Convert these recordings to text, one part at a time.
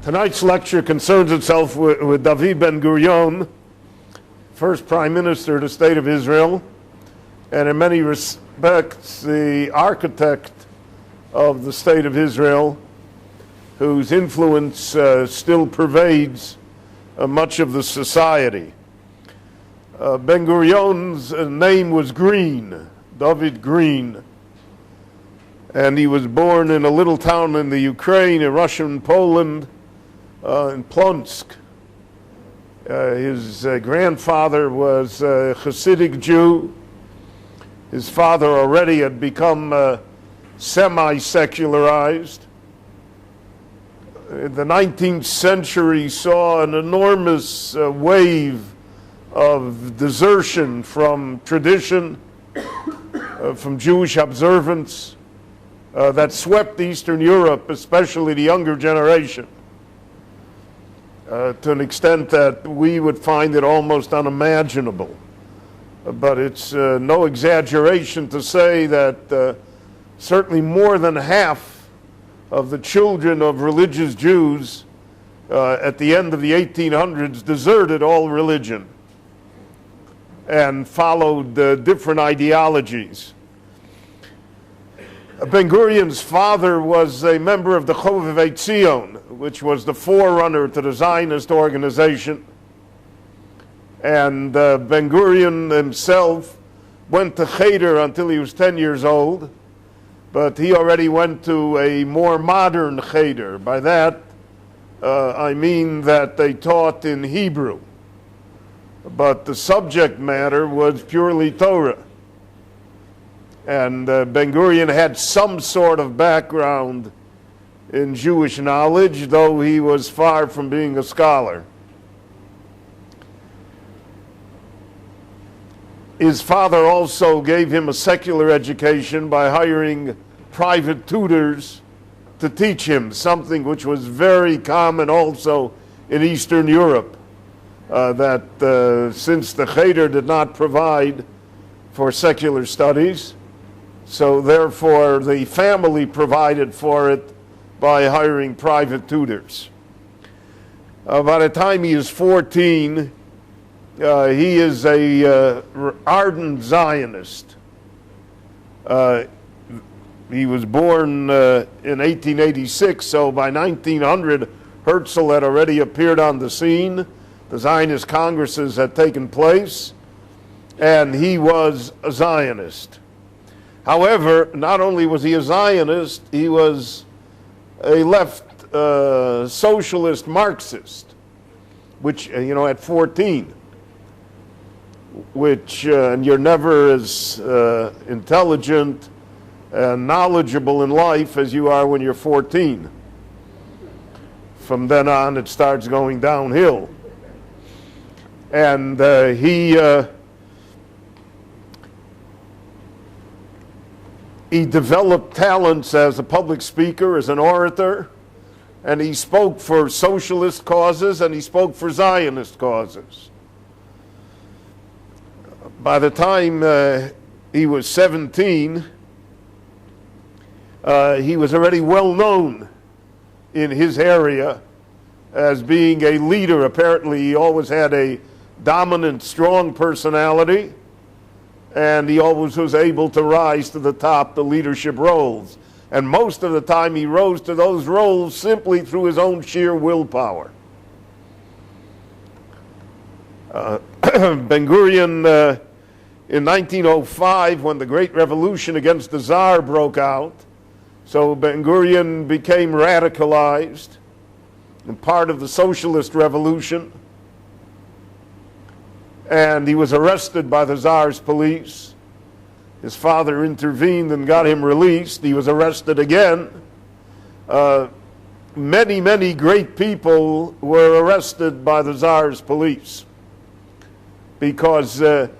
Tonight's lecture concerns itself with David ben Gurion, first Prime Minister of the State of Israel, and in many respects the architect of the State of Israel, whose influence still pervades much of the society. Ben Gurion's name was Green, David Green, and he was born in a little town in the Ukraine, in Russian Poland, in Plonsk. His grandfather was a Hasidic Jew. His father already had become semi-secularized. The 19th century saw an enormous wave of desertion from tradition, from Jewish observance, that swept Eastern Europe, especially the younger generation, to an extent that we would find it almost unimaginable. But it's no exaggeration to say that certainly more than half of the children of religious Jews at the end of the 1800s deserted all religion and followed different ideologies. Ben Gurion's father was a member of the Chovevei Zion, which was the forerunner to the Zionist organization. And Ben Gurion himself went to Cheder until he was 10 years old, but he already went to a more modern Cheder. By that, I mean that they taught in Hebrew, but the subject matter was purely Torah. And Ben Gurion had some sort of background in Jewish knowledge, though he was far from being a scholar. His father also gave him a secular education by hiring private tutors to teach him, something which was very common also in Eastern Europe, that since the Cheder did not provide for secular studies, so therefore the family provided for it by hiring private tutors. By the time he is 14, he is a ardent Zionist. He was born in 1886, so by 1900 Herzl had already appeared on the scene. The Zionist congresses had taken place, and he was a Zionist. However, not only was he a Zionist, he was a left socialist Marxist, which, at 14, which, and you're never as intelligent and knowledgeable in life as you are when you're 14. From then on, it starts going downhill. And he developed talents as a public speaker, as an orator, and he spoke for socialist causes and he spoke for Zionist causes. By the time he was 17, he was already well known in his area as being a leader. Apparently, he always had a dominant, strong personality, and he always was able to rise to the top, the leadership roles. And most of the time he rose to those roles simply through his own sheer willpower. Ben Gurion, in 1905, when the Great Revolution against the Tsar broke out, so Ben Gurion became radicalized and part of the socialist revolution. And he was arrested by the Tsar's police. His father intervened and got him released. He was arrested again. Many, many great people were arrested by the Tsar's police because the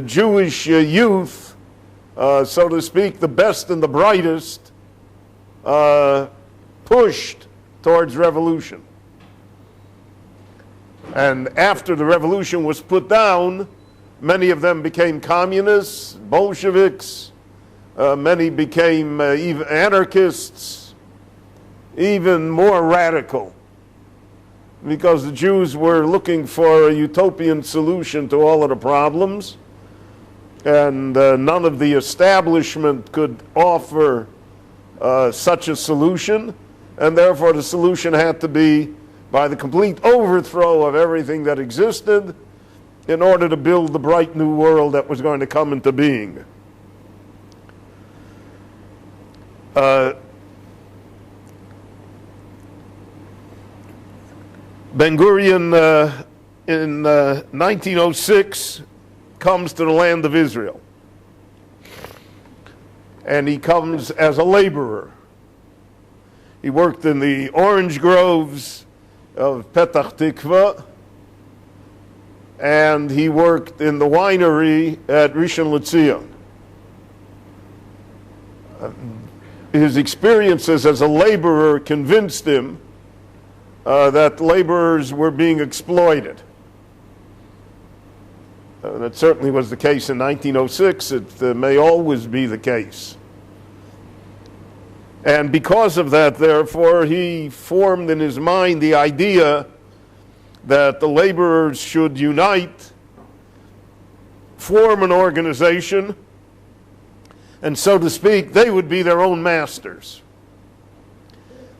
Jewish youth, so to speak, the best and the brightest, pushed towards revolution. And after the revolution was put down, many of them became communists, Bolsheviks, many became even anarchists, even more radical. because the Jews were looking for a utopian solution to all of the problems, and none of the establishment could offer such a solution, and therefore the solution had to be by the complete overthrow of everything that existed in order to build the bright new world that was going to come into being. Ben Gurion in 1906 comes to the land of Israel. And he comes as a laborer. He worked in the orange groves of Petach Tikva, and he worked in the winery at Rishon LeZion. His experiences as a laborer convinced him that laborers were being exploited. That certainly was the case in 1906. It may always be the case. And because of that, therefore, he formed in his mind the idea that the laborers should unite, form an organization, and so to speak, they would be their own masters.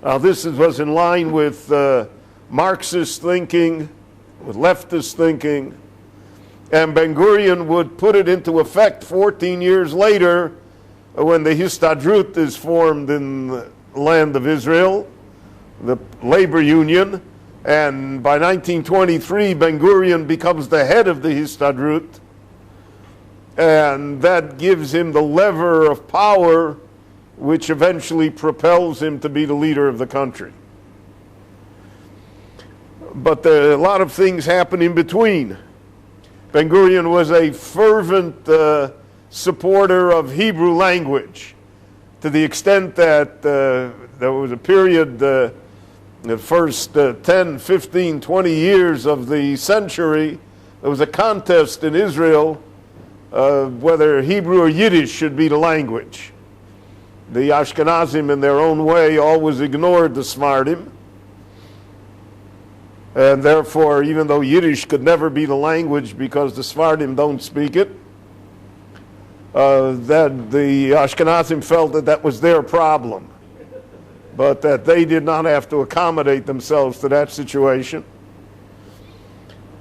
Now, this was in line with Marxist thinking, with leftist thinking, and Ben Gurion would put it into effect 14 years later when the Histadrut is formed in the land of Israel, the labor union, and by 1923 Ben Gurion becomes the head of the Histadrut, and that gives him the lever of power which eventually propels him to be the leader of the country. But a lot of things happen in between. Ben Gurion was a fervent supporter of Hebrew language, to the extent that there was a period, the first 10, 15, 20 years of the century, there was a contest in Israel whether Hebrew or Yiddish should be the language. The Ashkenazim, in their own way, always ignored the Sfardim. And therefore, even though Yiddish could never be the language because the Sfardim don't speak it, that the Ashkenazim felt that that was their problem, but that they did not have to accommodate themselves to that situation.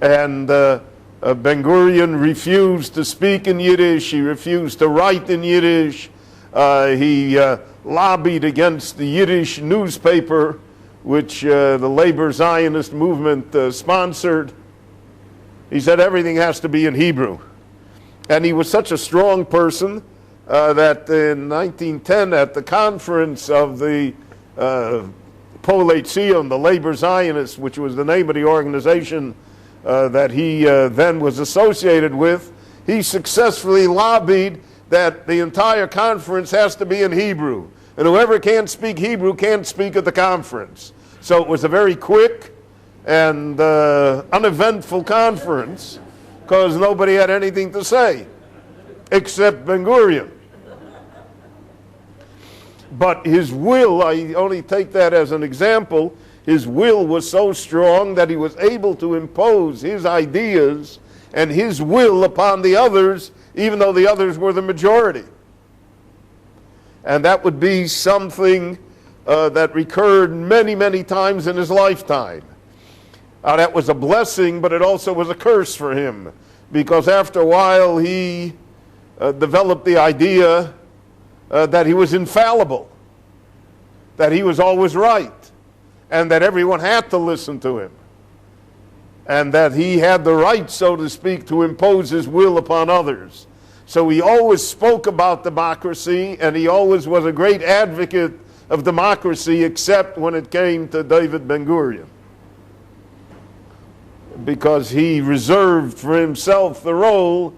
And Ben Gurion refused to speak in Yiddish, he refused to write in Yiddish, he lobbied against the Yiddish newspaper which the labor Zionist movement sponsored. He said everything has to be in Hebrew. And he was such a strong person that in 1910 at the conference of the Polei Zion, the labor Zionists, which was the name of the organization that he then was associated with, he successfully lobbied that the entire conference has to be in Hebrew. And whoever can't speak Hebrew can't speak at the conference. So it was a very quick and uneventful conference because nobody had anything to say except Ben Gurion. But his will, I only take that as an example, his will was so strong that he was able to impose his ideas and his will upon the others, even though the others were the majority. And that would be something that recurred many, many times in his lifetime. That was a blessing, but it also was a curse for him, because after a while he developed the idea that he was infallible, that he was always right, and that everyone had to listen to him, and that he had the right, so to speak, to impose his will upon others. So he always spoke about democracy, and he always was a great advocate of democracy, except when it came to David Ben Gurion, because he reserved for himself the role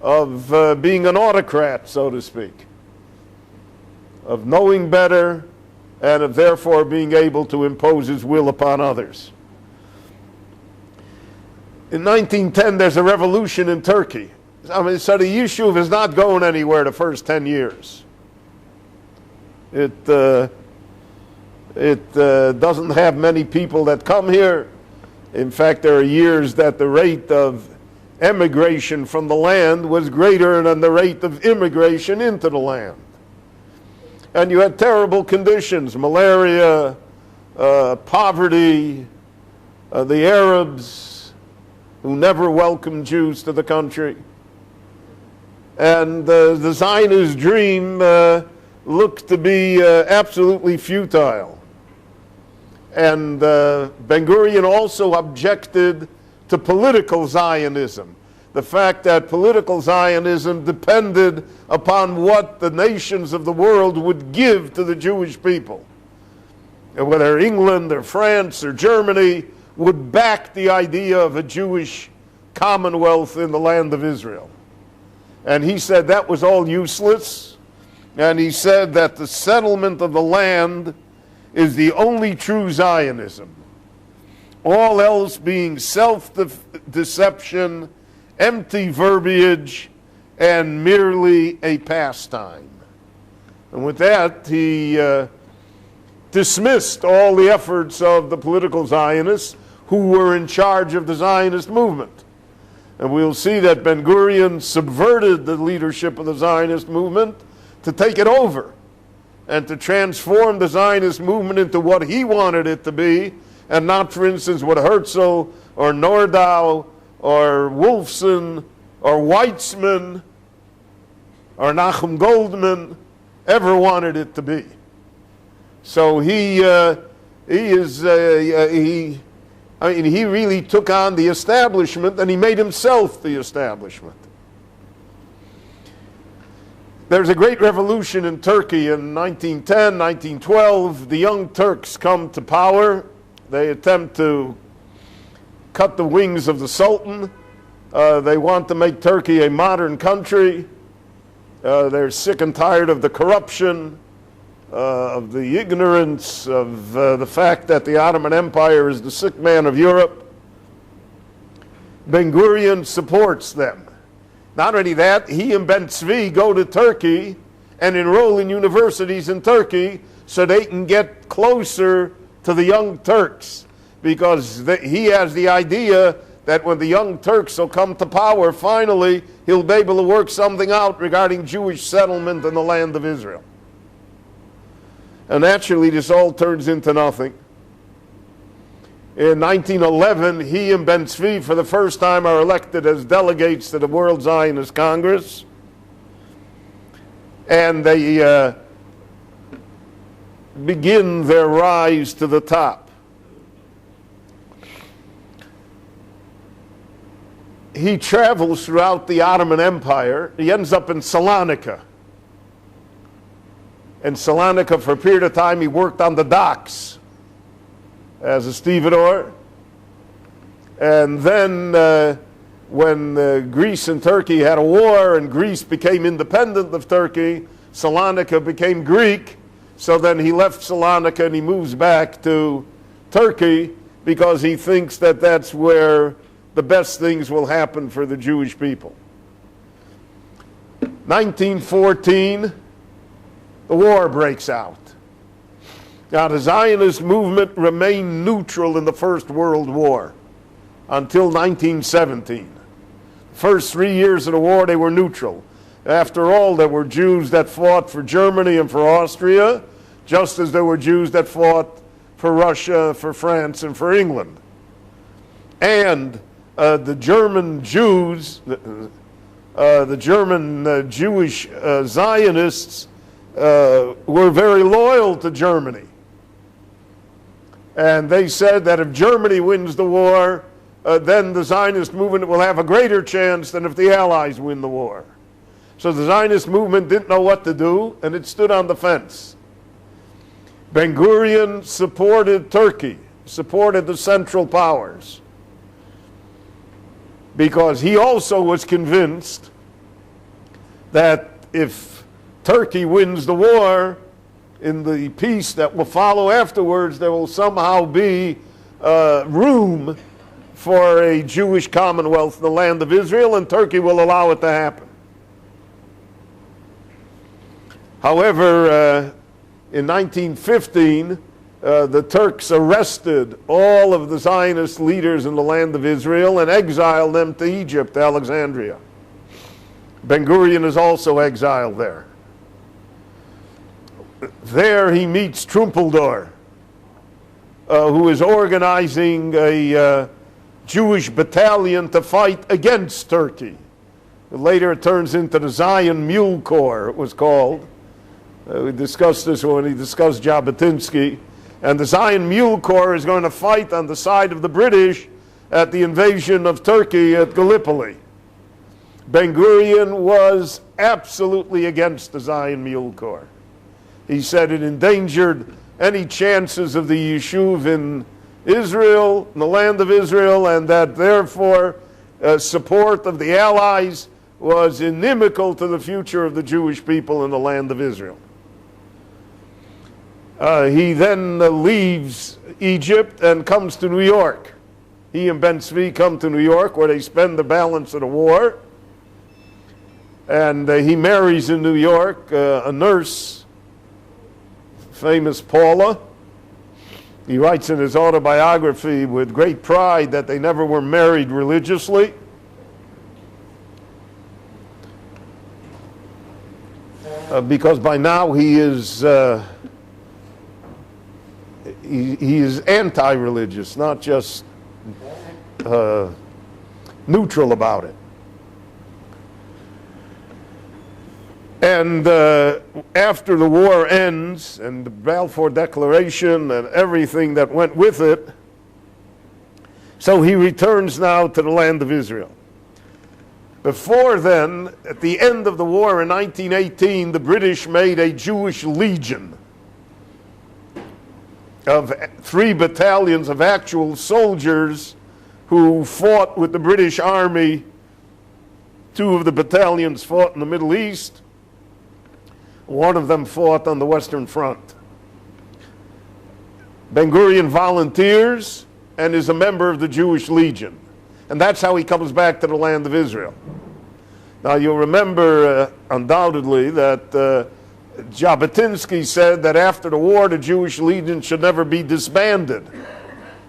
of being an autocrat, so to speak, of knowing better, and of therefore being able to impose his will upon others. In 1910, there's a revolution in Turkey. I mean, so the Yishuv is not going anywhere the first 10 years. It doesn't have many people that come here. In fact, there are years that the rate of emigration from the land was greater than the rate of immigration into the land. And you had terrible conditions, malaria, poverty, the Arabs who never welcomed Jews to the country. And the Zionist dream looked to be absolutely futile. And Ben-Gurion also objected to political Zionism, the fact that political Zionism depended upon what the nations of the world would give to the Jewish people. And whether England or France or Germany would back the idea of a Jewish commonwealth in the land of Israel. And he said that was all useless, and he said that the settlement of the land is the only true Zionism. All else being self-deception, empty verbiage, and merely a pastime. And with that, he dismissed all the efforts of the political Zionists who were in charge of the Zionist movement. And we'll see that Ben-Gurion subverted the leadership of the Zionist movement to take it over and to transform the Zionist movement into what he wanted it to be, and not, for instance, what Herzl or Nordau or Wolfson or Weitzman or Nachum Goldman ever wanted it to be. So he really took on the establishment, and he made himself the establishment. There's a great revolution in Turkey in 1910, 1912. The Young Turks come to power. They attempt to cut the wings of the Sultan. They want to make Turkey a modern country. They're sick and tired of the corruption, of the ignorance, of the fact that the Ottoman Empire is the sick man of Europe. Ben-Gurion supports them. Not only that, he and Ben Tzvi go to Turkey and enroll in universities in Turkey so they can get closer to the Young Turks, because he has the idea that when the Young Turks will come to power, finally he'll be able to work something out regarding Jewish settlement in the land of Israel. And naturally, this all turns into nothing. In 1911, he and Ben Tzvi, for the first time, are elected as delegates to the World Zionist Congress. And they begin their rise to the top. He travels throughout the Ottoman Empire. He ends up in Salonika. In Salonika, for a period of time, he worked on the docks as a stevedore. And then when Greece and Turkey had a war and Greece became independent of Turkey, Salonika became Greek. So then he left Salonika and he moves back to Turkey because he thinks that that's where the best things will happen for the Jewish people. 1914, the war breaks out. Now, the Zionist movement remained neutral in the First World War until 1917. The first 3 years of the war, they were neutral. After all, there were Jews that fought for Germany and for Austria, just as there were Jews that fought for Russia, for France, and for England. And the German Jews, the German Jewish Zionists were very loyal to Germany. And they said that if Germany wins the war, then the Zionist movement will have a greater chance than if the Allies win the war. So the Zionist movement didn't know what to do, and it stood on the fence. Ben-Gurion supported Turkey, supported the Central Powers, because he also was convinced that if Turkey wins the war, in the peace that will follow afterwards, there will somehow be room for a Jewish commonwealth in the land of Israel, and Turkey will allow it to happen. However, in 1915, the Turks arrested all of the Zionist leaders in the land of Israel and exiled them to Egypt, to Alexandria. Ben Gurion is also exiled there. There he meets Trumpeldor, who is organizing a Jewish battalion to fight against Turkey. Later it turns into the Zion Mule Corps, it was called. We discussed this when he discussed Jabotinsky. And the Zion Mule Corps is going to fight on the side of the British at the invasion of Turkey at Gallipoli. Ben Gurion was absolutely against the Zion Mule Corps. He said it endangered any chances of the Yishuv in Israel, in the land of Israel, and that therefore support of the Allies was inimical to the future of the Jewish people in the land of Israel. He then leaves Egypt and comes to New York. He and Ben Tzvi come to New York, where they spend the balance of the war. And he marries in New York a nurse, famous Paula. He writes in his autobiography with great pride that they never were married religiously. Because by now he is anti-religious, not just neutral about it. And after the war ends, and the Balfour Declaration and everything that went with it, so he returns now to the land of Israel. Before then, at the end of the war in 1918, the British made a Jewish legion of 3 battalions of actual soldiers who fought with the British Army. 2 of the battalions fought in the Middle East. 1 of them fought on the Western Front. Ben Gurion volunteers and is a member of the Jewish Legion. And that's how he comes back to the land of Israel. Now you'll remember undoubtedly that Jabotinsky said that after the war the Jewish Legion should never be disbanded,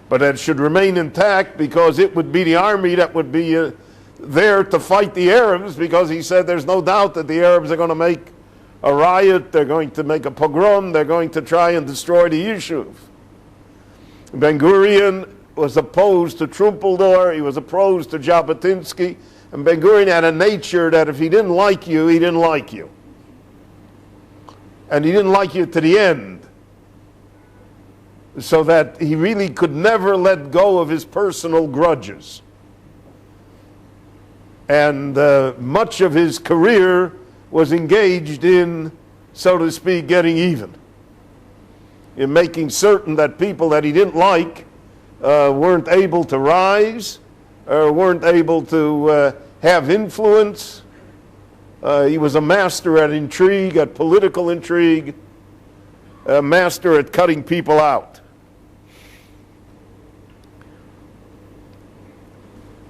but it should remain intact because it would be the army that would be there to fight the Arabs, because he said there's no doubt that the Arabs are going to make a riot, they're going to make a pogrom, they're going to try and destroy the Yishuv. Ben Gurion was opposed to Trumpeldor, he was opposed to Jabotinsky, and Ben Gurion had a nature that if he didn't like you, he didn't like you. And he didn't like you to the end. So that he really could never let go of his personal grudges. And much of his career was engaged in, so to speak, getting even. In making certain that people that he didn't like weren't able to rise, or weren't able to have influence. He was a master at intrigue, at political intrigue, a master at cutting people out.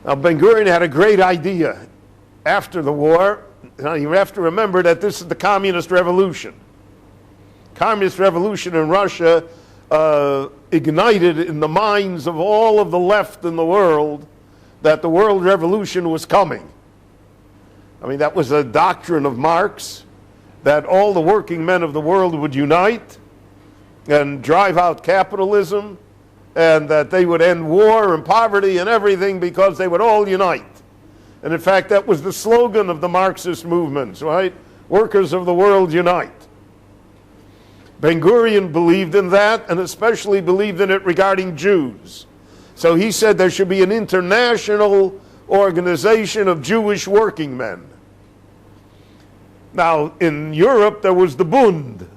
Now, Ben Gurion had a great idea after the war. Now, you have to remember that this is the communist revolution. Communist revolution in Russia ignited in the minds of all of the left in the world that the world revolution was coming. I mean, that was a doctrine of Marx, that all the working men of the world would unite and drive out capitalism, and that they would end war and poverty and everything because they would all unite. And in fact, that was the slogan of the Marxist movements, right? Workers of the world unite. Ben Gurion believed in that, and especially believed in it regarding Jews. So he said there should be an international organization of Jewish working men. Now, in Europe, there was the Bund,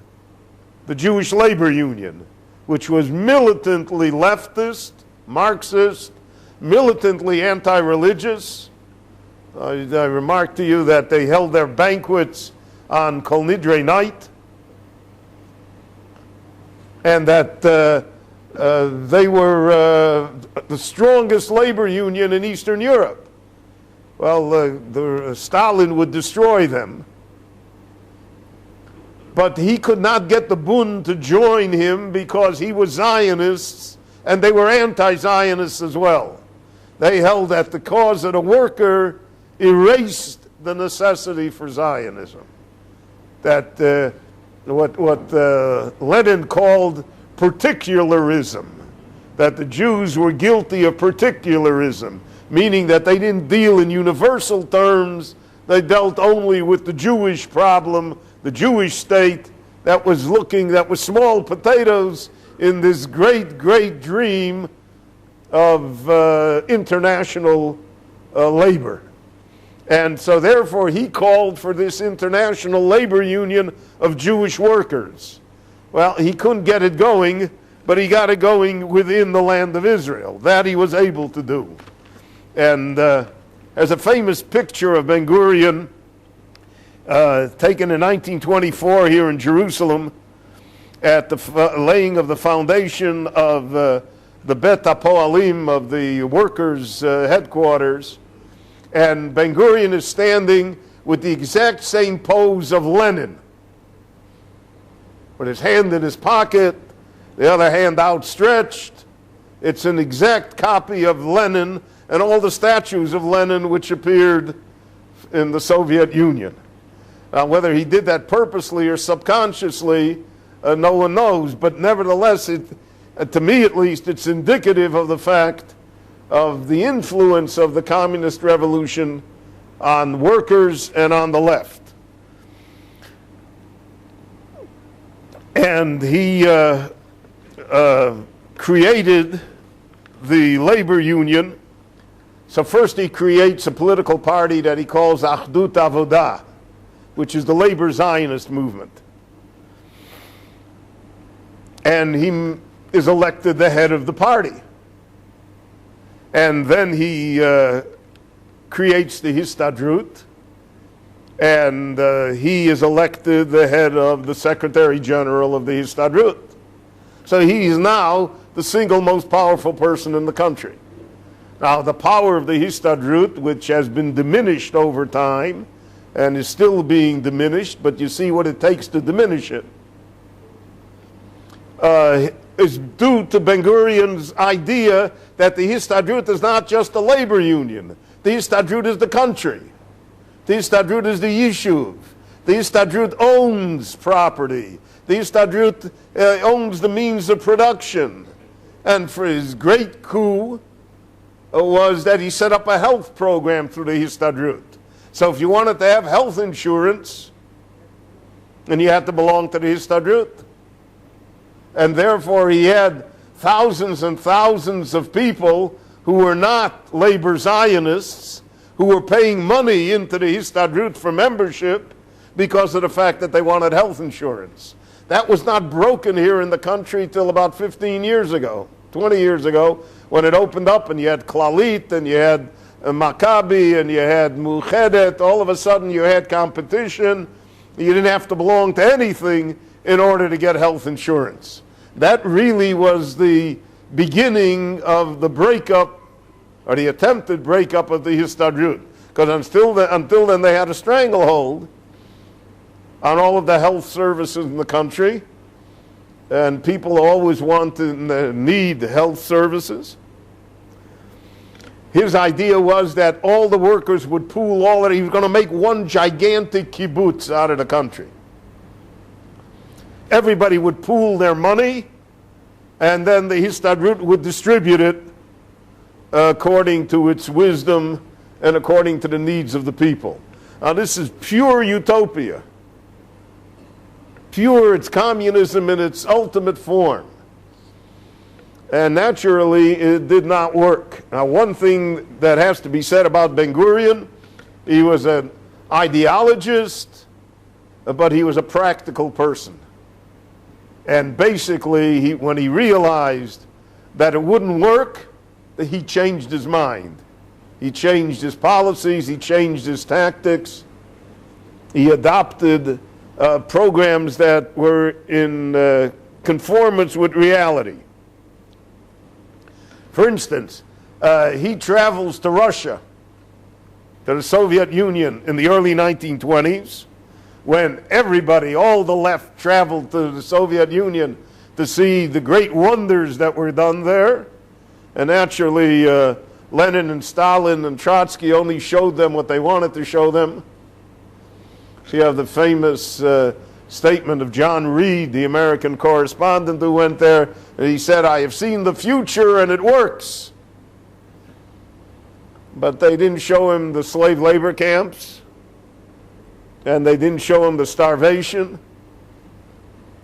the Jewish Labor Union, which was militantly leftist, Marxist, militantly anti-religious. I remarked to you that they held their banquets on Kol Nidre night, and that they were the strongest labor union in Eastern Europe. Well, Stalin would destroy them. But he could not get the Bund to join him because he was Zionists, and they were anti-Zionists as well. They held that the cause of the worker erased the necessity for Zionism. That what Lenin called particularism, that the Jews were guilty of particularism, meaning that they didn't deal in universal terms, they dealt only with the Jewish problem, the Jewish state that was small potatoes in this great, great dream of international labor. And so therefore he called for this international labor union of Jewish workers. Well, he couldn't get it going, but he got it going within the land of Israel. That he was able to do. And there's a famous picture of Ben Gurion taken in 1924 here in Jerusalem at the laying of the foundation of the Bet HaPoalim, of the workers' headquarters. And Ben Gurion is standing with the exact same pose of Lenin, with his hand in his pocket, the other hand outstretched. It's an exact copy of Lenin and all the statues of Lenin which appeared in the Soviet Union. Now, whether he did that purposely or subconsciously, no one knows. But nevertheless, to me at least, it's indicative of the fact of the influence of the communist revolution on workers and on the left. And he created the labor union. So first he creates a political party that he calls Achdut Avodah, which is the labor Zionist movement. And he is elected the head of the party. And then he creates the Histadrut, and he is elected the head of the Secretary General of the Histadrut. So he is now the single most powerful person in the country. Now, the power of the Histadrut, which has been diminished over time, and is still being diminished, but you see what it takes to diminish it, is due to Ben Gurion's idea that the Histadrut is not just a labor union. The Histadrut is the country. The Histadrut is the Yishuv. The Histadrut owns property. The Histadrut owns the means of production. And for his great coup was that he set up a health program through the Histadrut. So if you wanted to have health insurance, then you had to belong to the Histadrut. And therefore he had thousands and thousands of people who were not labor Zionists, who were paying money into the Histadrut for membership because of the fact that they wanted health insurance. That was not broken here in the country till about 15 years ago, 20 years ago, when it opened up and you had Klalit and you had Maccabi and you had Muchedet. All of a sudden you had competition. You didn't have to belong to anything in order to get health insurance. That really was the beginning of the breakup, or the attempted breakup of the Histadrut. Because until then they had a stranglehold on all of the health services in the country, and people always want to need health services. His idea was that all the workers would pool all that. He was going to make one gigantic kibbutz out of the country. Everybody would pool their money, and then the Histadrut would distribute it according to its wisdom and according to the needs of the people. Now this is pure utopia. Pure, it's communism in its ultimate form. And naturally, it did not work. Now, one thing that has to be said about Ben Gurion, he was an ideologist, but he was a practical person. And basically, when he realized that it wouldn't work, he changed his mind. He changed his policies, he changed his tactics. He adopted programs that were in conformance with reality. For instance, he travels to Russia, to the Soviet Union in the early 1920s, when everybody, all the left, traveled to the Soviet Union to see the great wonders that were done there. And naturally, Lenin and Stalin and Trotsky only showed them what they wanted to show them. So you have the famous statement of John Reed, the American correspondent who went there, and he said, "I have seen the future and it works." But they didn't show him the slave labor camps, and they didn't show him the starvation,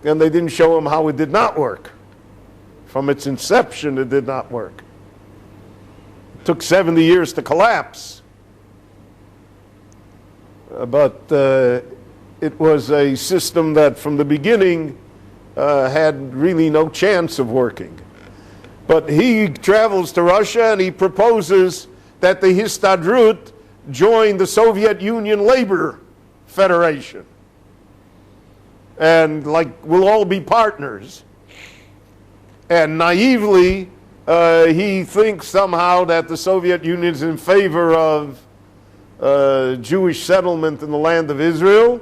and they didn't show him how it did not work. From its inception, it did not work. It took 70 years to collapse. But it was a system that from the beginning had really no chance of working. But he travels to Russia and he proposes that the Histadrut join the Soviet Union Labor Federation. And like, we'll all be partners. And naively, he thinks somehow that the Soviet Union is in favor of Jewish settlement in the land of Israel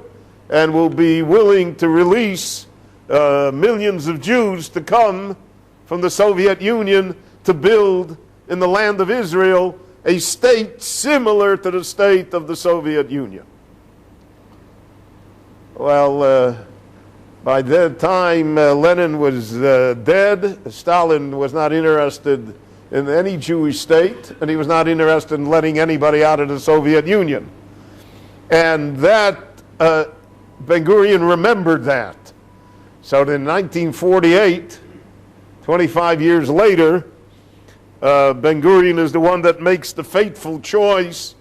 and will be willing to release millions of Jews to come from the Soviet Union to build in the land of Israel a state similar to the state of the Soviet Union. Well, by that time, Lenin was dead. Stalin was not interested in any Jewish state, and he was not interested in letting anybody out of the Soviet Union. And that, Ben-Gurion remembered that. So in 1948, 25 years later, Ben-Gurion is the one that makes the fateful choice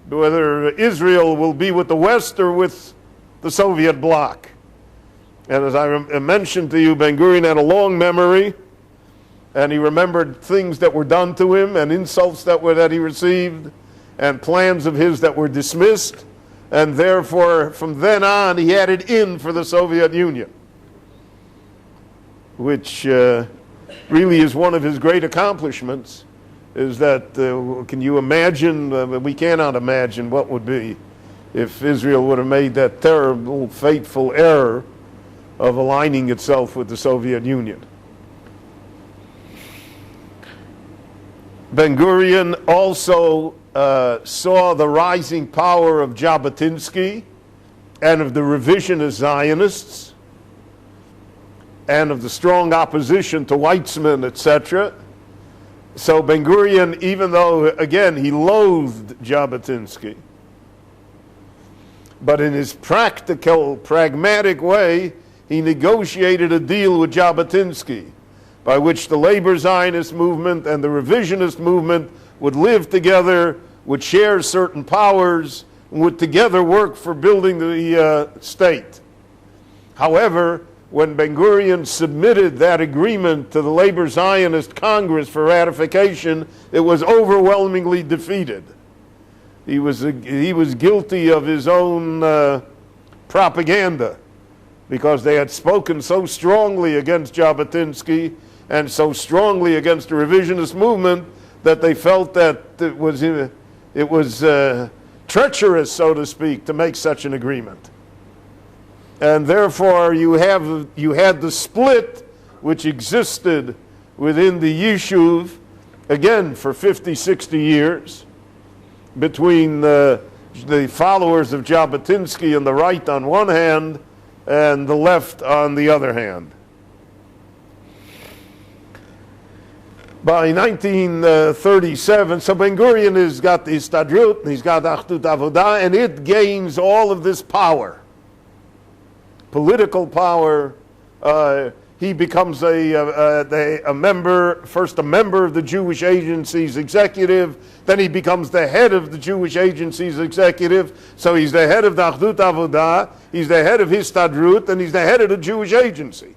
whether Israel will be with the West or with the Soviet bloc. And as I mentioned to you, Ben-Gurion had a long memory, and he remembered things that were done to him and insults that he received and plans of his that were dismissed, and therefore from then on he had it in for the Soviet Union, which really is one of his great accomplishments. Is that, can you imagine, we cannot imagine what would be if Israel would have made that terrible, fateful error of aligning itself with the Soviet Union. Ben-Gurion also saw the rising power of Jabotinsky and of the revisionist Zionists and of the strong opposition to Weizmann, etc. So Ben-Gurion, even though, again, he loathed Jabotinsky, but in his practical, pragmatic way, he negotiated a deal with Jabotinsky by which the labor Zionist movement and the revisionist movement would live together, would share certain powers, and would together work for building the state. However, when Ben-Gurion submitted that agreement to the Labor Zionist Congress for ratification, it was overwhelmingly defeated. He was guilty of his own propaganda, because they had spoken so strongly against Jabotinsky and so strongly against the revisionist movement that they felt that it was treacherous, so to speak, to make such an agreement. And therefore you had the split which existed within the Yishuv, again for 50, 60 years, between the followers of Jabotinsky on the right on one hand and the left on the other hand. By 1937, so Ben-Gurion has got the Histadrut, he's got Achdut Avodah, and it gains all of this power. Political power. He becomes a member, first a member of the Jewish Agency's executive, then he becomes the head of the Jewish Agency's executive, so he's the head of the Achdut Avodah, he's the head of Histadrut, and he's the head of the Jewish Agency.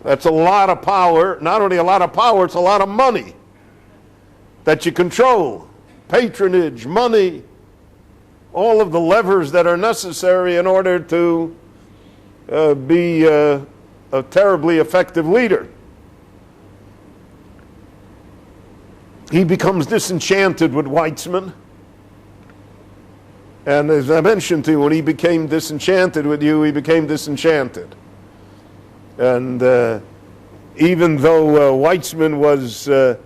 That's a lot of power. Not only a lot of power, it's a lot of money that you control. Patronage, money, all of the levers that are necessary in order to be a terribly effective leader. He becomes disenchanted with Weizmann, And as I mentioned to you, when he became disenchanted with you, he became disenchanted. And even though Weizmann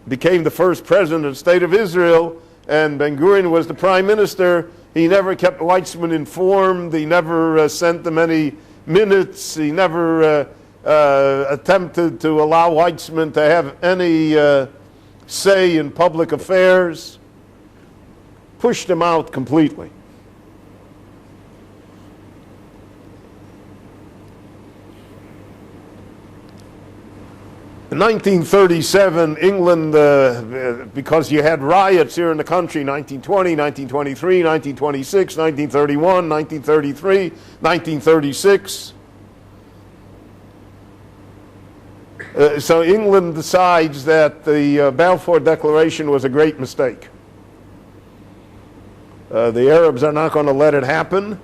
became the first president of the state of Israel, and Ben Gurion was the prime minister, he never kept Weizmann informed. He never sent them any minutes. He never attempted to allow Weizmann to have any say in public affairs. Pushed him out completely. In 1937, England, because you had riots here in the country, 1920, 1923, 1926, 1931, 1933, 1936. So England decides that the Balfour Declaration was a great mistake. The Arabs are not going to let it happen.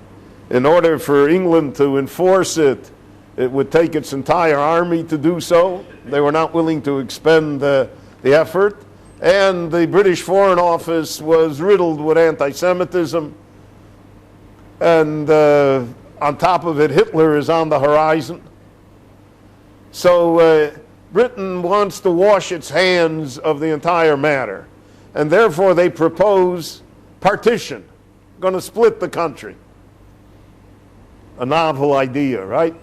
In order for England to enforce it, it would take its entire army to do so. They were not willing to expend the effort. And the British Foreign Office was riddled with anti-Semitism. And on top of it, Hitler is on the horizon. So Britain wants to wash its hands of the entire matter. And therefore they propose partition. Going to split the country. A novel idea, right?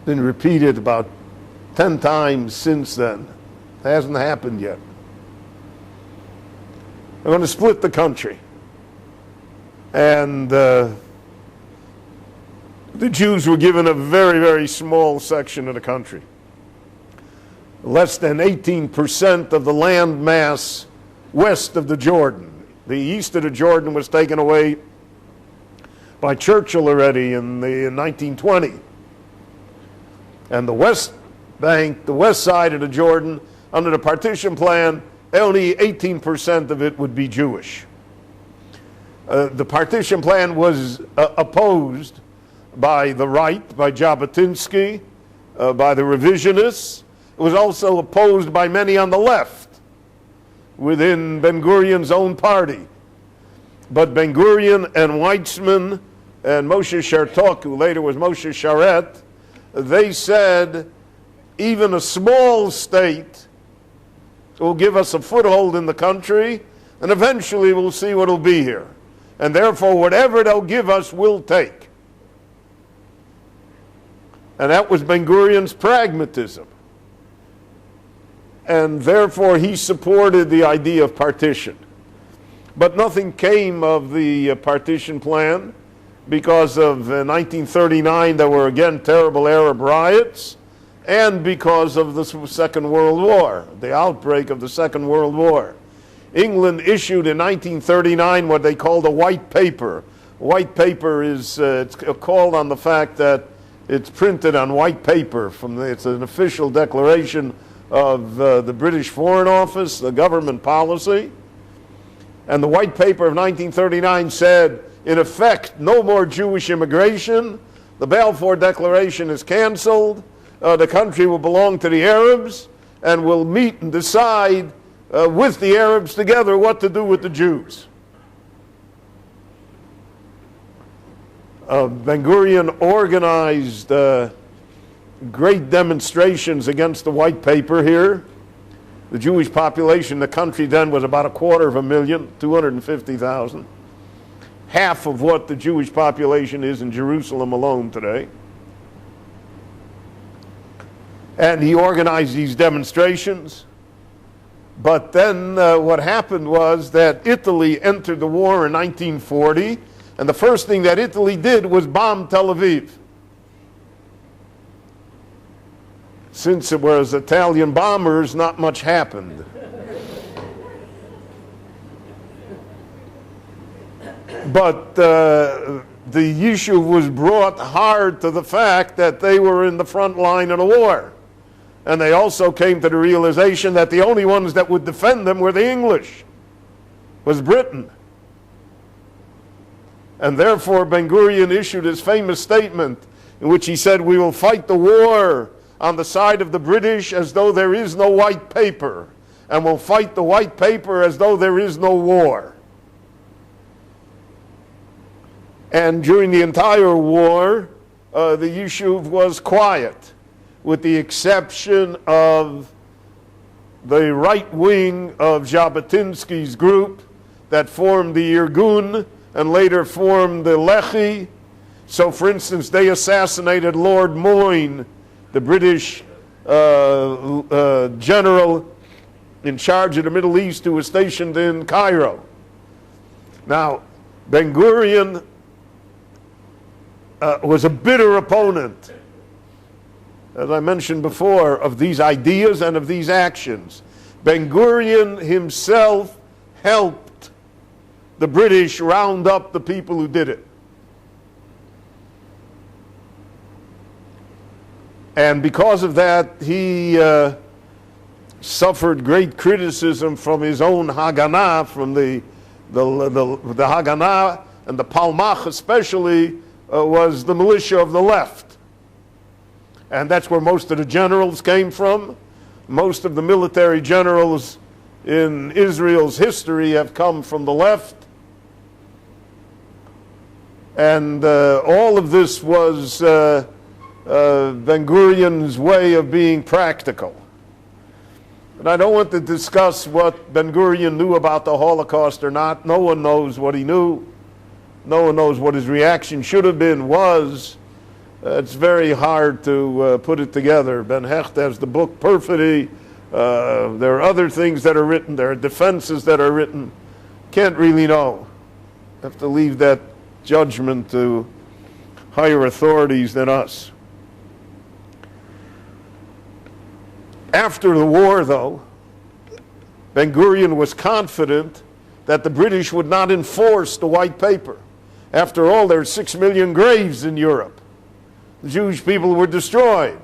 Been repeated about 10 times since then. It hasn't happened yet. They're going to split the country. And the Jews were given a very, very small section of the country. Less than 18% of the land mass west of the Jordan. The east of the Jordan was taken away by Churchill already in 1920. And the West Bank, the west side of the Jordan, under the partition plan, only 18% of it would be Jewish. The partition plan was opposed by the right, by Jabotinsky, by the revisionists. It was also opposed by many on the left, within Ben Gurion's own party. But Ben Gurion and Weizmann and Moshe Shartok, who later was Moshe Sharet, they said even a small state will give us a foothold in the country, and eventually we'll see what will be here. And therefore, whatever they'll give us, we'll take. And that was Ben Gurion's pragmatism. And therefore, he supported the idea of partition. But nothing came of the partition plan. Because of 1939, there were again terrible Arab riots, and because of the Second World War, the outbreak of the Second World War. England issued in 1939 what they called a white paper. White paper is it's called on the fact that it's printed on white paper. It's an official declaration of the British Foreign Office, the government policy. And the white paper of 1939 said, in effect, no more Jewish immigration. The Balfour Declaration is canceled. The country will belong to the Arabs, and we'll meet and decide with the Arabs together what to do with the Jews. Ben Gurion organized great demonstrations against the white paper here. The Jewish population in the country then was about 250,000, 250,000. Half of what the Jewish population is in Jerusalem alone today. And he organized these demonstrations. But then what happened was that Italy entered the war in 1940, and the first thing that Italy did was bomb Tel Aviv. Since it was Italian bombers, not much happened. But the issue was brought hard to the fact that they were in the front line of the war. And they also came to the realization that the only ones that would defend them were the English, was Britain. And therefore Ben Gurion issued his famous statement in which he said, "We will fight the war on the side of the British as though there is no white paper, and will fight the white paper as though there is no war. And during the entire war, the Yishuv was quiet, with the exception of the right wing of Jabotinsky's group that formed the Irgun and later formed the Lehi. So, for instance, they assassinated Lord Wein, the British general in charge of the Middle East who was stationed in Cairo. Now, Ben Gurion was a bitter opponent, as I mentioned before, of these ideas and of these actions. Ben Gurion himself helped the British round up the people who did it. And because of that, he suffered great criticism from his own Haganah, from the Haganah, and the Palmach especially was the militia of the left. And that's where most of the generals came from. Most of the military generals in Israel's history have come from the left. And all of this was Ben-Gurion's way of being practical. And I don't want to discuss what Ben-Gurion knew about the Holocaust or not. No one knows what he knew. No one knows what his reaction should have been, was. It's very hard to put it together. Ben Hecht has the book Perfidy. There are other things that are written. There are defenses that are written. Can't really know. Have to leave that judgment to higher authorities than us. After the war, though, Ben-Gurion was confident that the British would not enforce the white paper. After all, there are 6 million graves in Europe. The Jewish people were destroyed.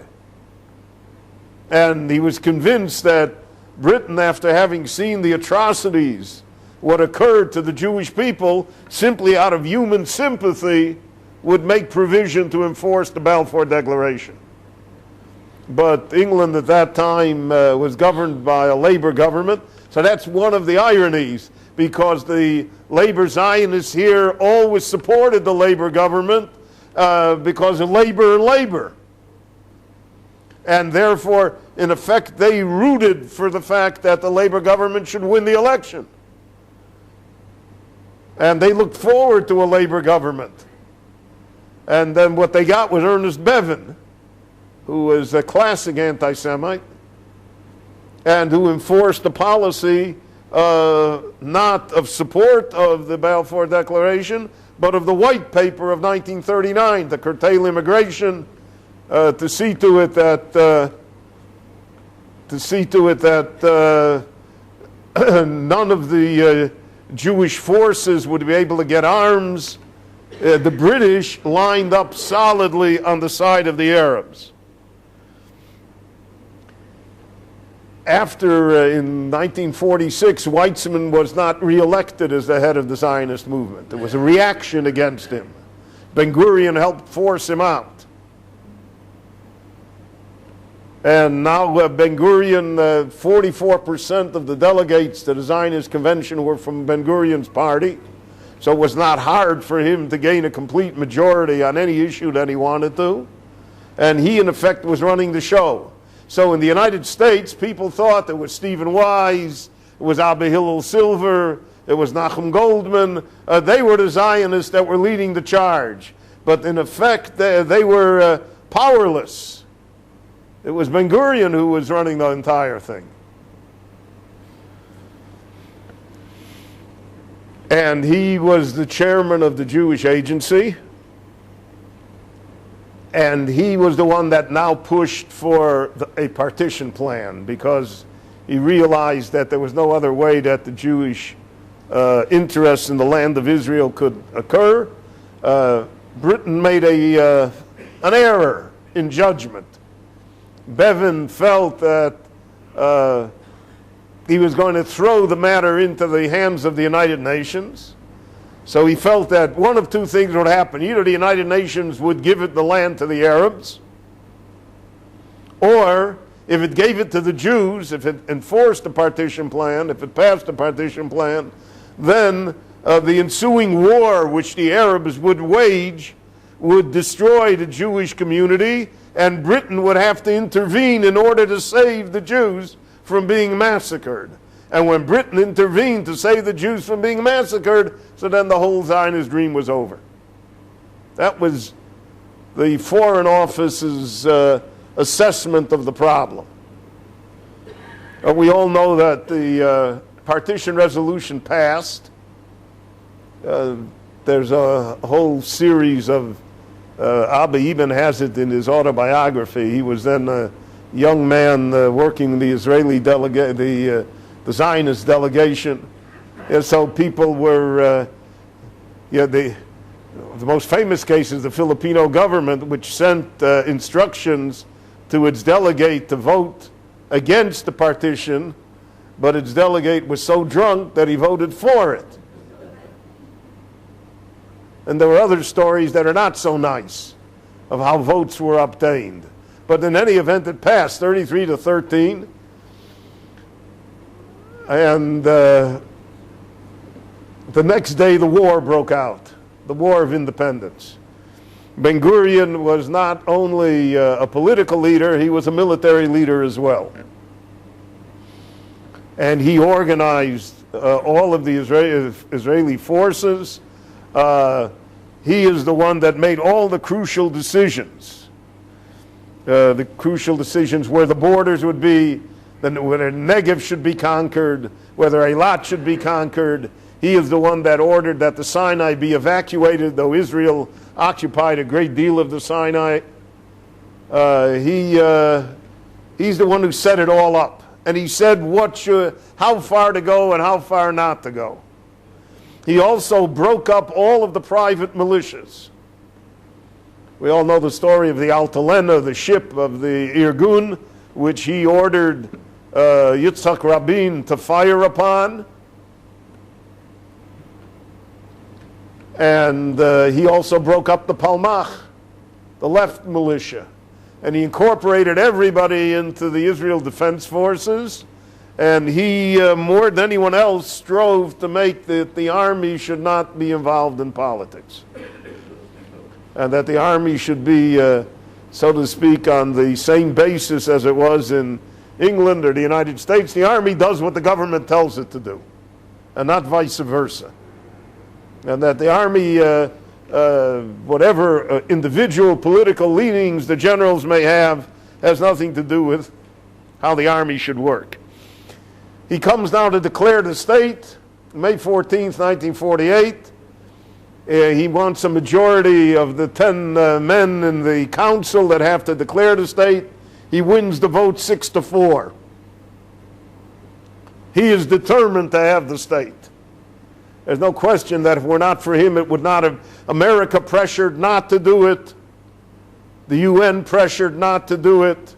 And he was convinced that Britain, after having seen the atrocities, what occurred to the Jewish people, simply out of human sympathy, would make provision to enforce the Balfour Declaration. But England at that time was governed by a Labour government, so that's one of the ironies, because the Labour Zionists here always supported the Labour government because of Labour and Labour. And therefore, in effect, they rooted for the fact that the Labour government should win the election. And they looked forward to a Labour government. And then what they got was Ernest Bevin, who was a classic anti-Semite, and who enforced a policy not of support of the Balfour Declaration, but of the white paper of 1939, to curtail immigration, to see to it that none of the Jewish forces would be able to get arms. The British lined up solidly on the side of the Arabs. After, in 1946, Weizmann was not re-elected as the head of the Zionist movement. There was a reaction against him. Ben-Gurion helped force him out. And now Ben-Gurion, 44% of the delegates to the Zionist convention were from Ben-Gurion's party. So it was not hard for him to gain a complete majority on any issue that he wanted to. And he, in effect, was running the show. So in the United States, people thought it was Stephen Wise, it was Abba Hillel Silver, it was Nachum Goldman. They were the Zionists that were leading the charge. But in effect, they were powerless. It was Ben-Gurion who was running the entire thing. And he was the chairman of the Jewish Agency. And he was the one that now pushed for a partition plan, because he realized that there was no other way that the Jewish interests in the land of Israel could occur. Britain made an error in judgment. Bevin felt that he was going to throw the matter into the hands of the United Nations. So he felt that one of two things would happen. Either the United Nations would give it the land to the Arabs, or if it gave it to the Jews, if it enforced the partition plan, if it passed the partition plan, then the ensuing war which the Arabs would wage would destroy the Jewish community, and Britain would have to intervene in order to save the Jews from being massacred. And when Britain intervened to save the Jews from being massacred, so then the whole Zionist dream was over. That was the Foreign Office's assessment of the problem. We all know that the partition resolution passed. There's a whole series of, Abba even has it in his autobiography. He was then a young man working the Israeli the Zionist delegation. And so people were, the most famous case is the Filipino government, which sent instructions to its delegate to vote against the partition, but its delegate was so drunk that he voted for it. And there were other stories that are not so nice of how votes were obtained. But in any event, it passed 33-13. And the next day, the war broke out, the War of Independence. Ben Gurion was not only a political leader, he was a military leader as well. And he organized all of the Israeli forces. He is the one that made all the crucial decisions. The crucial decisions where the borders would be, whether Negev should be conquered, whether Eilat should be conquered. He is the one that ordered that the Sinai be evacuated, though Israel occupied a great deal of the Sinai. He's the one who set it all up. And he said how far to go and how far not to go. He also broke up all of the private militias. We all know the story of the Altalena, the ship of the Irgun, which he ordered Yitzhak Rabin to fire upon. And he also broke up the Palmach, the left militia. And he incorporated everybody into the Israel Defense Forces. And he, more than anyone else, strove to make that the army should not be involved in politics. And that the army should be, so to speak, on the same basis as it was in England or the United States. The army does what the government tells it to do, and not vice versa. And that the army, whatever individual political leanings the generals may have, has nothing to do with how the army should work. He comes now to declare the state, May 14th, 1948. He wants a majority of the 10 men in the council that have to declare the state. He wins the vote 6-4. He is determined to have the state. There's no question that if it were not for him, it would not have. America pressured not to do it. The UN pressured not to do it.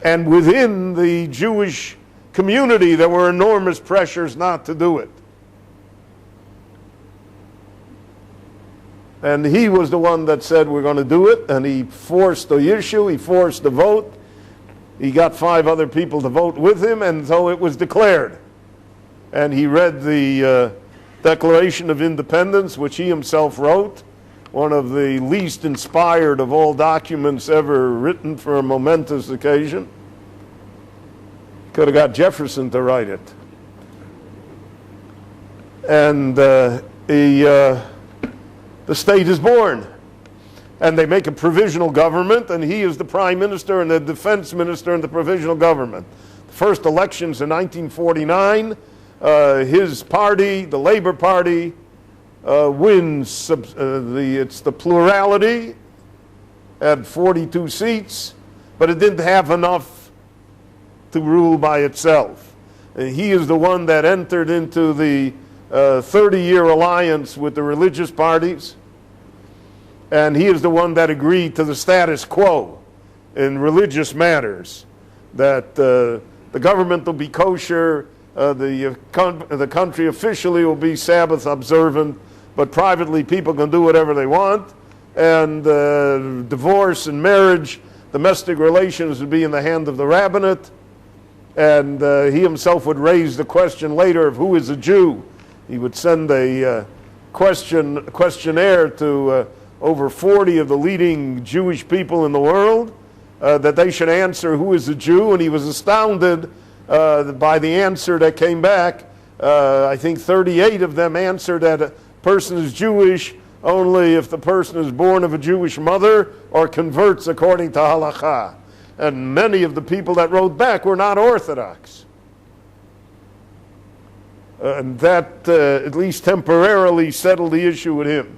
And within the Jewish community, there were enormous pressures not to do it. And he was the one that said, we're going to do it, and he forced the issue, he forced the vote. He got 5 other people to vote with him, and so it was declared. And he read the Declaration of Independence, which he himself wrote, one of the least inspired of all documents ever written for a momentous occasion. Could have got Jefferson to write it. And the state is born. And they make a provisional government, and he is the prime minister and the defense minister in the provisional government. The first elections in 1949, his party, the Labor Party, wins. It's the plurality, had 42 seats, but it didn't have enough to rule by itself. And he is the one that entered into the 30-year alliance with the religious parties, and he is the one that agreed to the status quo in religious matters, that the government will be kosher, the country officially will be Sabbath observant, but privately people can do whatever they want, and divorce and marriage, domestic relations would be in the hand of the rabbinate, and he himself would raise the question later of who is a Jew. He would send a questionnaire to over 40 of the leading Jewish people in the world that they should answer who is a Jew, and he was astounded by the answer that came back. I think 38 of them answered that a person is Jewish only if the person is born of a Jewish mother or converts according to halakha. And many of the people that wrote back were not Orthodox. And that at least temporarily settled the issue with him.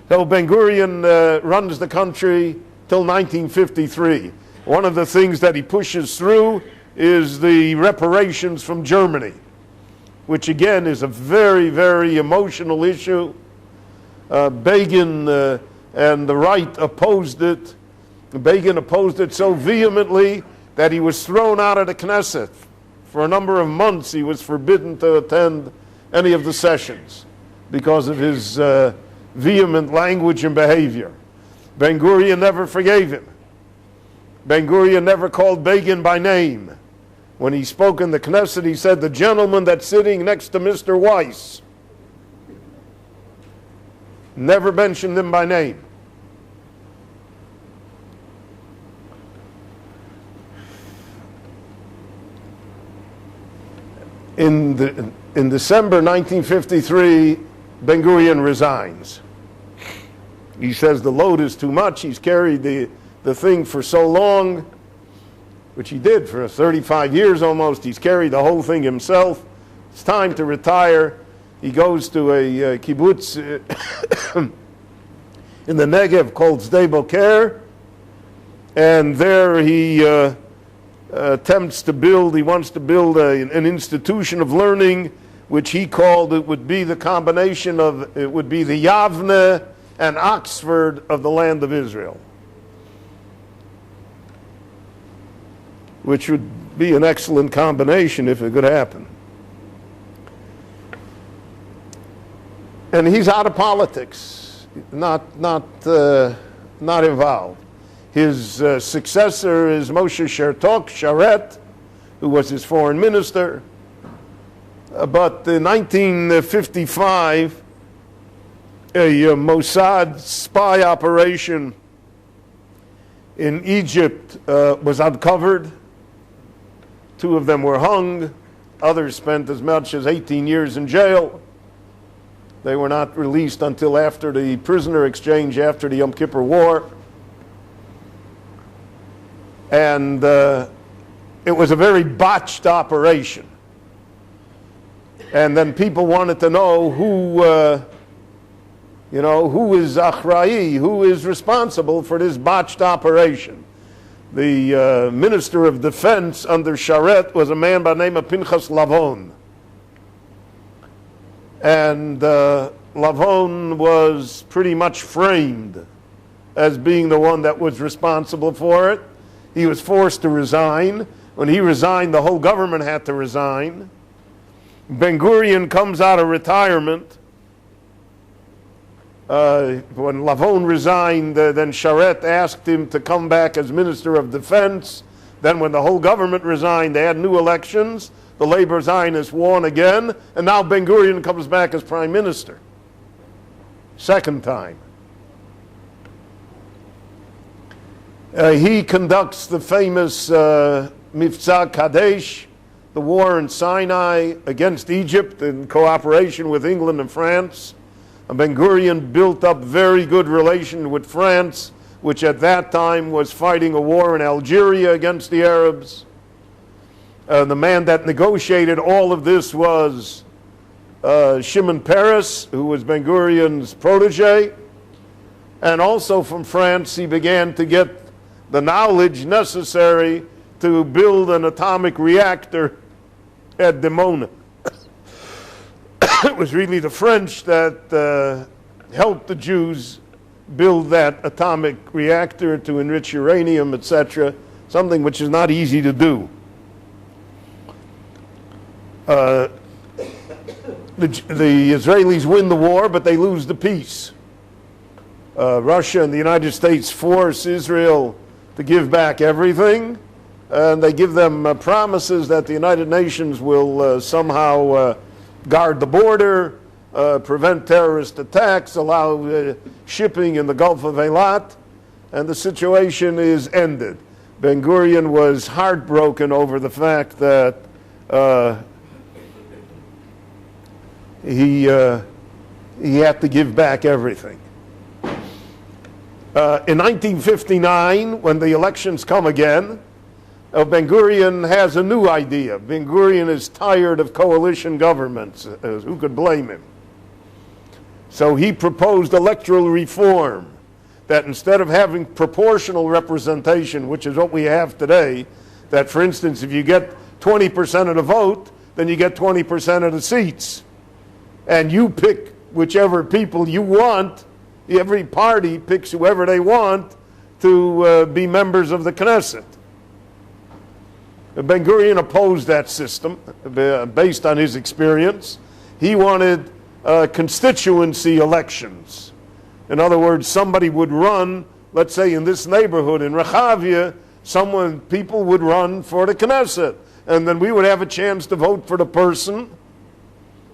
So Ben Gurion runs the country till 1953. One of the things that he pushes through is the reparations from Germany, which again is a very, very emotional issue. Begin and the right opposed it. Begin opposed it so vehemently that he was thrown out of the Knesset. For a number of months he was forbidden to attend any of the sessions because of his vehement language and behavior. Ben Gurion never forgave him. Ben Gurion never called Begin by name. When he spoke in the Knesset, he said, "The gentleman that's sitting next to Mr. Weiss." Never mentioned him by name. In December 1953, Ben Gurion resigns. He says the load is too much. He's carried the thing for so long, which he did for 35 years almost. He's carried the whole thing himself. It's time to retire. He goes to a kibbutz in the Negev called Sde Boker, and there he attempts to build, he wants to build an institution of learning, which he called, it would be the combination of, it would be the Yavne and Oxford of the land of Israel, which would be an excellent combination if it could happen. And he's out of politics, not involved. His successor is Moshe Sharet, who was his foreign minister. But in 1955, a Mossad spy operation in Egypt was uncovered. 2 of them were hung. Others spent as much as 18 years in jail. They were not released until after the prisoner exchange after the Yom Kippur War. And it was a very botched operation. And then people wanted to know who is achrai, who is responsible for this botched operation. The Minister of Defense under Sharet was a man by the name of Pinchas Lavon. And Lavon was pretty much framed as being the one that was responsible for it. He was forced to resign. When he resigned, the whole government had to resign. Ben Gurion comes out of retirement. When Lavon resigned, then Sharet asked him to come back as Minister of Defense. Then when the whole government resigned, they had new elections. The Labor Zionists won again, and now Ben Gurion comes back as Prime Minister. Second time. He conducts the famous Mivtza Kadesh, the war in Sinai against Egypt in cooperation with England and France. Ben Gurion built up very good relations with France, which at that time was fighting a war in Algeria against the Arabs. The man that negotiated all of this was Shimon Peres, who was Ben Gurion's protege. And also from France, he began to get the knowledge necessary to build an atomic reactor at Dimona. It was really the French that helped the Jews build that atomic reactor to enrich uranium, etc., something which is not easy to do. The Israelis win the war, but they lose the peace. Russia and the United States force Israel to give back everything, and they give them promises that the United Nations will somehow guard the border, prevent terrorist attacks, allow shipping in the Gulf of Eilat, and the situation is ended. Ben Gurion was heartbroken over the fact that he had to give back everything. In 1959, when the elections come again, Ben Gurion has a new idea. Ben Gurion is tired of coalition governments. Who could blame him? So he proposed electoral reform, that instead of having proportional representation, which is what we have today, that, for instance, if you get 20% of the vote, then you get 20% of the seats. And you pick whichever people you want. Every party picks whoever they want to be members of the Knesset. Ben Gurion opposed that system based on his experience. He wanted constituency elections. In other words, somebody would run, let's say in this neighborhood in Rehavia, people would run for the Knesset. And then we would have a chance to vote for the person,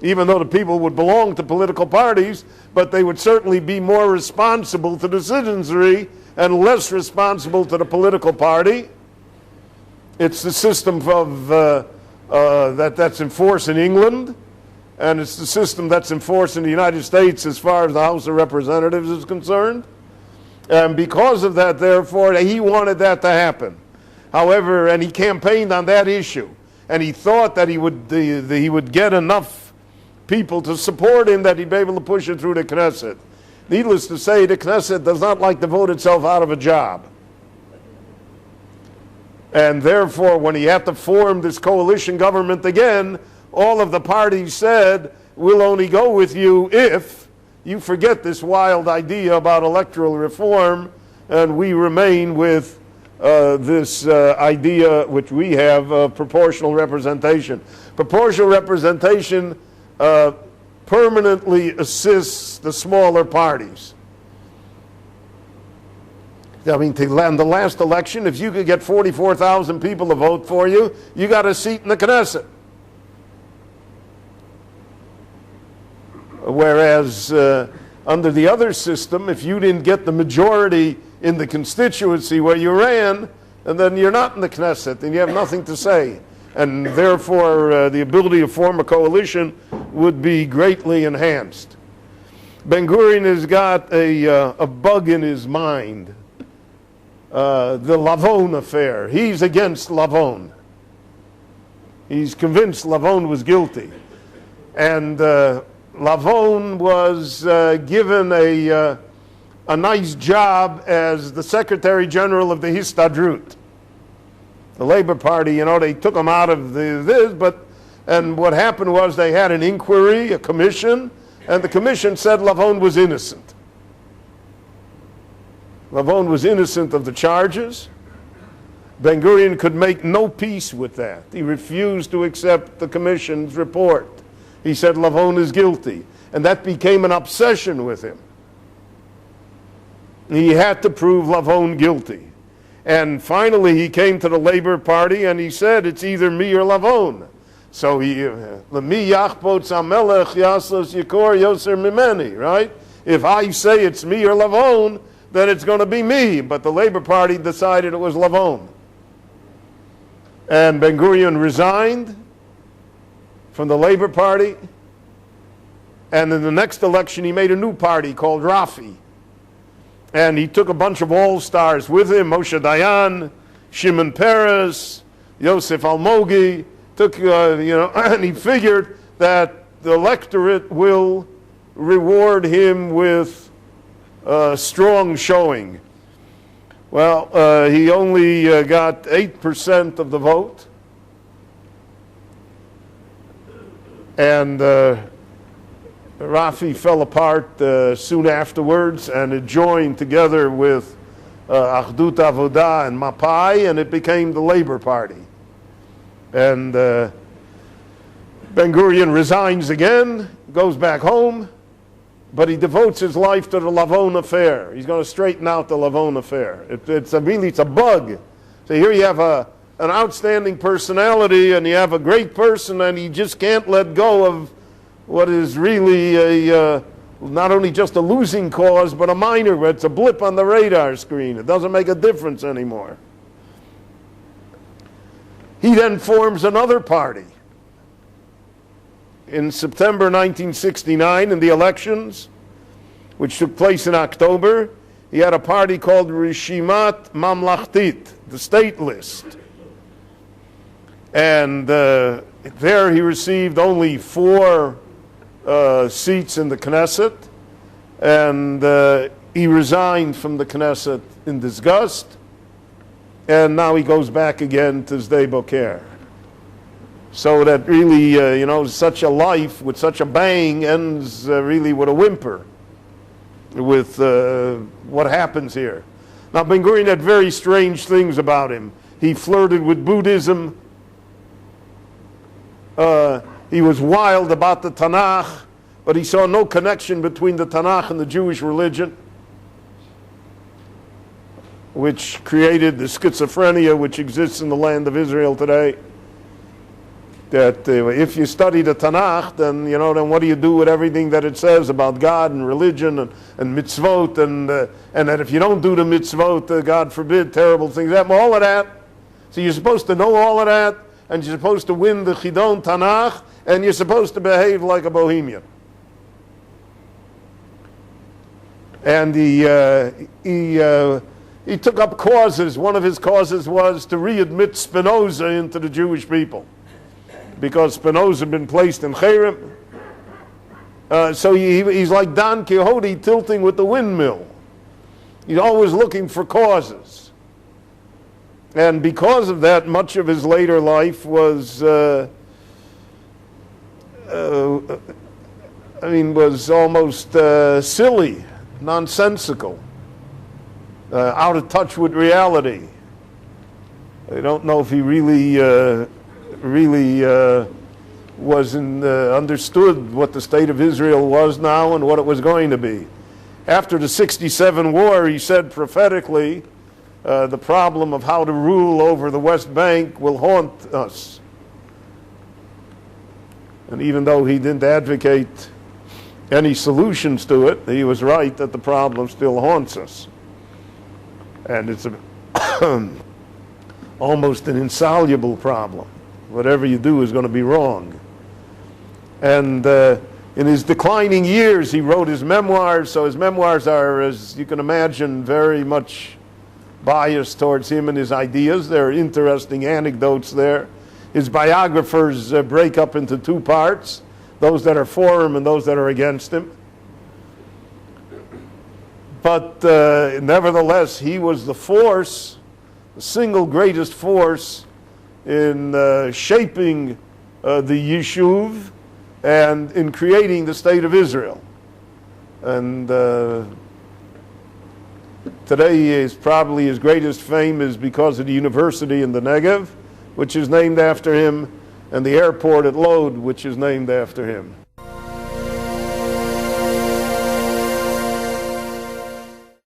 even though the people would belong to political parties, but they would certainly be more responsible to the citizenry and less responsible to the political party. It's the system of that's enforced in England, and it's the system that's enforced in the United States as far as the House of Representatives is concerned. And because of that, therefore, he wanted that to happen. However, and he campaigned on that issue, and he thought that he would get enough people to support him that he'd be able to push it through the Knesset. Needless to say, the Knesset does not like to vote itself out of a job. And therefore, when he had to form this coalition government again, all of the parties said, we'll only go with you if you forget this wild idea about electoral reform, and we remain with this idea which we have of proportional representation. Proportional representation permanently assists the smaller parties. I mean, in the last election, if you could get 44,000 people to vote for you, you got a seat in the Knesset. Whereas under the other system, if you didn't get the majority in the constituency where you ran, and then you're not in the Knesset, and you have nothing to say. And therefore, the ability to form a coalition would be greatly enhanced. Ben Gurion has got a bug in his mind. The Lavon affair. He's against Lavon. He's convinced Lavon was guilty. And Lavon was given a nice job as the Secretary General of the Histadrut. The Labor Party, they took him out of and what happened was they had an inquiry, a commission, and the commission said Lavon was innocent. Lavon was innocent of the charges. Ben Gurion could make no peace with that. He refused to accept the commission's report. He said Lavon is guilty, and that became an obsession with him. He had to prove Lavon guilty. And finally he came to the Labor Party and he said, it's either me or Lavon. So L'mi yachbotz hamelech yasos yikor yoser mimeni, right? If I say it's me or Lavon, then it's going to be me. But the Labor Party decided it was Lavon. And Ben Gurion resigned from the Labor Party. And in the next election, he made a new party called Rabbi. And he took a bunch of all-stars with him, Moshe Dayan, Shimon Peres, Yosef Almogi, and he figured that the electorate will reward him with a strong showing. Well, he only got 8% of the vote. And Rafi fell apart soon afterwards, and it joined together with Achdut Avodah and Mapai, and it became the Labor Party. And Ben Gurion resigns again, goes back home, but he devotes his life to the Lavon affair. He's going to straighten out the Lavon affair. It's a bug. So here you have an outstanding personality, and you have a great person, and he just can't let go of what is really not only just a losing cause, but a minor. It's a blip on the radar screen. It doesn't make a difference anymore. He then forms another party. In September 1969, in the elections, which took place in October, he had a party called Rishimat Mamlachtit, the state list. And there he received only 4 seats in the Knesset, and he resigned from the Knesset in disgust, and now he goes back again to Sde Boker. So that really, such a life with such a bang ends really with a whimper with what happens here. Now, Ben Gurion had very strange things about him. He flirted with Buddhism. He was wild about the Tanakh, but he saw no connection between the Tanakh and the Jewish religion, which created the schizophrenia which exists in the land of Israel today. That if you study the Tanakh, then what do you do with everything that it says about God and religion and mitzvot, and that if you don't do the mitzvot, God forbid, terrible things happen, all of that. So you're supposed to know all of that, and you're supposed to win the Chidon Tanakh, and you're supposed to behave like a bohemian. And he took up causes. One of his causes was to readmit Spinoza into the Jewish people, because Spinoza had been placed in Cherem. So he's like Don Quixote tilting with the windmill. He's always looking for causes. And because of that, much of his later life was, was almost silly, nonsensical, out of touch with reality. I don't know if he really wasn't understood what the state of Israel was now and what it was going to be. After the 67 war, he said prophetically, the problem of how to rule over the West Bank will haunt us. And even though he didn't advocate any solutions to it, he was right that the problem still haunts us. And it's almost an insoluble problem. Whatever you do is going to be wrong. And in his declining years, he wrote his memoirs. So his memoirs are, as you can imagine, very much biased towards him and his ideas. There are interesting anecdotes there. His biographers break up into 2 parts, those that are for him and those that are against him. But nevertheless, he was the force, the single greatest force in shaping the Yishuv and in creating the state of Israel. And today is probably his greatest fame is because of the university in the Negev, which is named after him, and the airport at Lod, which is named after him.